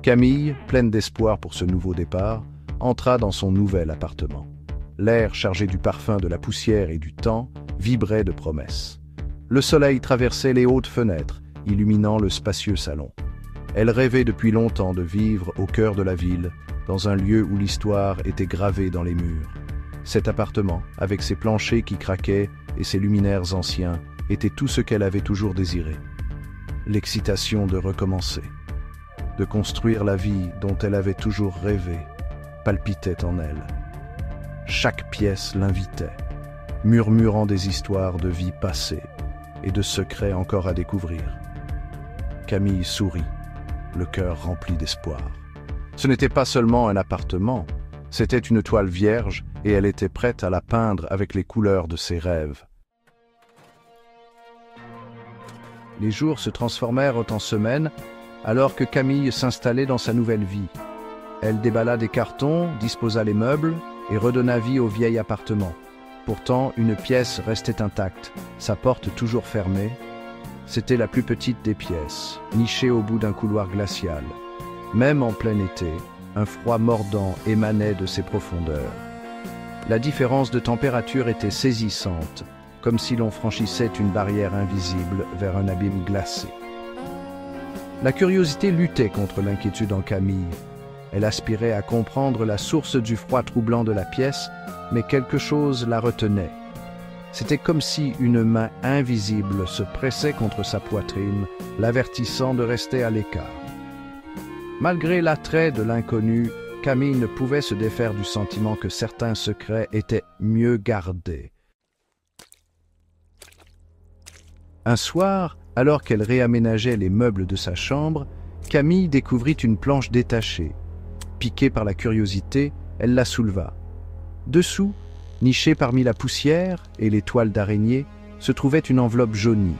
Camille, pleine d'espoir pour ce nouveau départ, entra dans son nouvel appartement. L'air chargé du parfum de la poussière et du temps vibrait de promesses. Le soleil traversait les hautes fenêtres, illuminant le spacieux salon. Elle rêvait depuis longtemps de vivre au cœur de la ville, dans un lieu où l'histoire était gravée dans les murs. Cet appartement, avec ses planchers qui craquaient et ses luminaires anciens, était tout ce qu'elle avait toujours désiré. L'excitation de recommencer, de construire la vie dont elle avait toujours rêvé, palpitait en elle. Chaque pièce l'invitait, murmurant des histoires de vie passée et de secrets encore à découvrir. Camille sourit, le cœur rempli d'espoir. Ce n'était pas seulement un appartement, c'était une toile vierge et elle était prête à la peindre avec les couleurs de ses rêves. Les jours se transformèrent en semaines alors que Camille s'installait dans sa nouvelle vie. Elle déballa des cartons, disposa les meubles et redonna vie au vieil appartement. Pourtant, une pièce restait intacte, sa porte toujours fermée. C'était la plus petite des pièces, nichée au bout d'un couloir glacial. Même en plein été, un froid mordant émanait de ses profondeurs. La différence de température était saisissante, comme si l'on franchissait une barrière invisible vers un abîme glacé. La curiosité luttait contre l'inquiétude en Camille. Elle aspirait à comprendre la source du froid troublant de la pièce, mais quelque chose la retenait. C'était comme si une main invisible se pressait contre sa poitrine, l'avertissant de rester à l'écart. Malgré l'attrait de l'inconnu, Camille ne pouvait se défaire du sentiment que certains secrets étaient mieux gardés. Un soir, alors qu'elle réaménageait les meubles de sa chambre, Camille découvrit une planche détachée. Piquée par la curiosité, elle la souleva. Dessous, nichée parmi la poussière et les toiles d'araignée, se trouvait une enveloppe jaunie.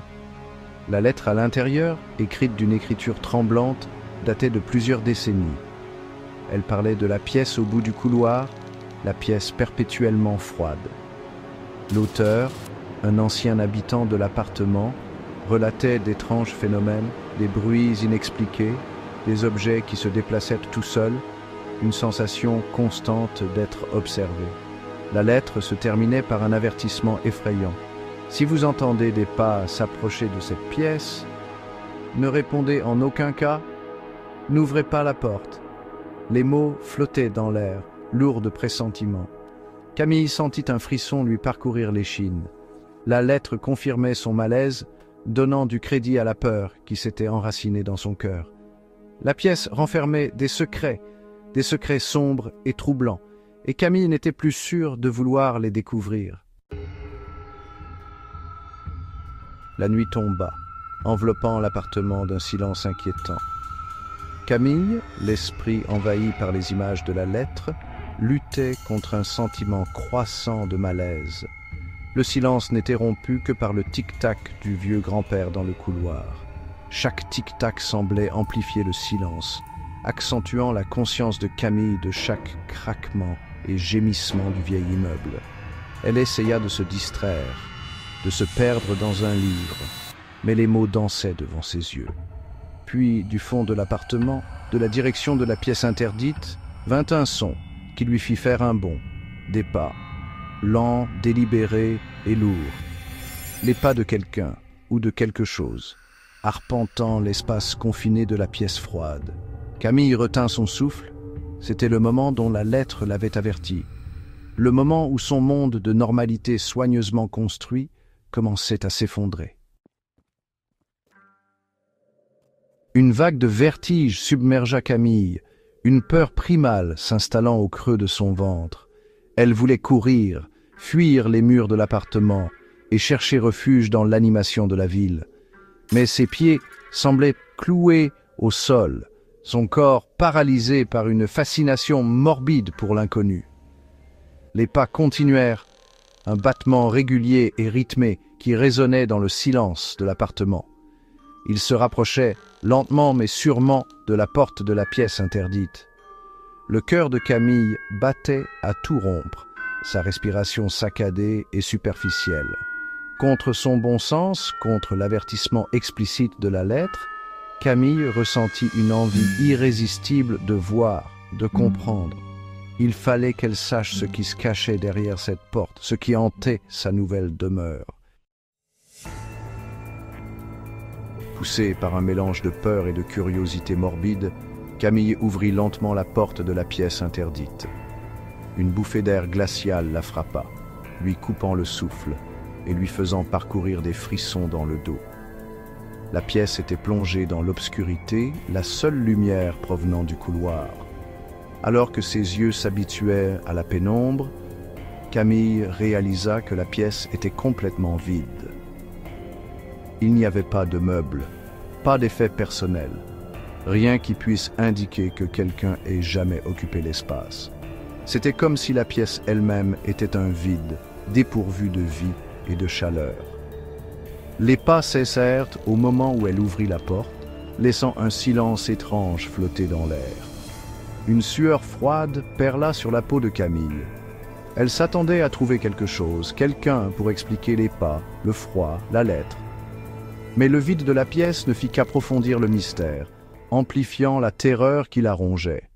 La lettre à l'intérieur, écrite d'une écriture tremblante, datait de plusieurs décennies. Elle parlait de la pièce au bout du couloir, la pièce perpétuellement froide. L'auteur, un ancien habitant de l'appartement, relatait d'étranges phénomènes, des bruits inexpliqués, des objets qui se déplaçaient tout seuls, une sensation constante d'être observé. La lettre se terminait par un avertissement effrayant. Si vous entendez des pas s'approcher de cette pièce, ne répondez en aucun cas, n'ouvrez pas la porte. Les mots flottaient dans l'air, lourds de pressentiments. Camille sentit un frisson lui parcourir l'échine. La lettre confirmait son malaise, donnant du crédit à la peur qui s'était enracinée dans son cœur. La pièce renfermait des secrets sombres et troublants, et Camille n'était plus sûre de vouloir les découvrir. La nuit tomba, enveloppant l'appartement d'un silence inquiétant. Camille, l'esprit envahi par les images de la lettre, luttait contre un sentiment croissant de malaise. Le silence n'était rompu que par le tic-tac du vieux grand-père dans le couloir. Chaque tic-tac semblait amplifier le silence, accentuant la conscience de Camille de chaque craquement et gémissement du vieil immeuble. Elle essaya de se distraire, de se perdre dans un livre, mais les mots dansaient devant ses yeux. Puis, du fond de l'appartement, de la direction de la pièce interdite, vint un son qui lui fit faire un bond, des pas, lents, délibérés et lourds. Les pas de quelqu'un ou de quelque chose, arpentant l'espace confiné de la pièce froide. Camille retint son souffle. C'était le moment dont la lettre l'avait averti. Le moment où son monde de normalité soigneusement construit commençait à s'effondrer. Une vague de vertige submergea Camille, une peur primale s'installant au creux de son ventre. Elle voulait courir, fuir les murs de l'appartement et chercher refuge dans l'animation de la ville. Mais ses pieds semblaient cloués au sol, son corps paralysé par une fascination morbide pour l'inconnu. Les pas continuèrent, un battement régulier et rythmé qui résonnait dans le silence de l'appartement. Il se rapprochait, lentement mais sûrement, de la porte de la pièce interdite. Le cœur de Camille battait à tout rompre, sa respiration saccadée et superficielle. Contre son bon sens, contre l'avertissement explicite de la lettre, Camille ressentit une envie irrésistible de voir, de comprendre. Il fallait qu'elle sache ce qui se cachait derrière cette porte, ce qui hantait sa nouvelle demeure. Poussée par un mélange de peur et de curiosité morbide, Camille ouvrit lentement la porte de la pièce interdite. Une bouffée d'air glacial la frappa, lui coupant le souffle et lui faisant parcourir des frissons dans le dos. La pièce était plongée dans l'obscurité, la seule lumière provenant du couloir. Alors que ses yeux s'habituaient à la pénombre, Camille réalisa que la pièce était complètement vide. Il n'y avait pas de meubles, pas d'effet personnel, rien qui puisse indiquer que quelqu'un ait jamais occupé l'espace. C'était comme si la pièce elle-même était un vide, dépourvu de vie et de chaleur. Les pas cessèrent au moment où elle ouvrit la porte, laissant un silence étrange flotter dans l'air. Une sueur froide perla sur la peau de Camille. Elle s'attendait à trouver quelque chose, quelqu'un pour expliquer les pas, le froid, la lettre. Mais le vide de la pièce ne fit qu'approfondir le mystère, amplifiant la terreur qui la rongeait.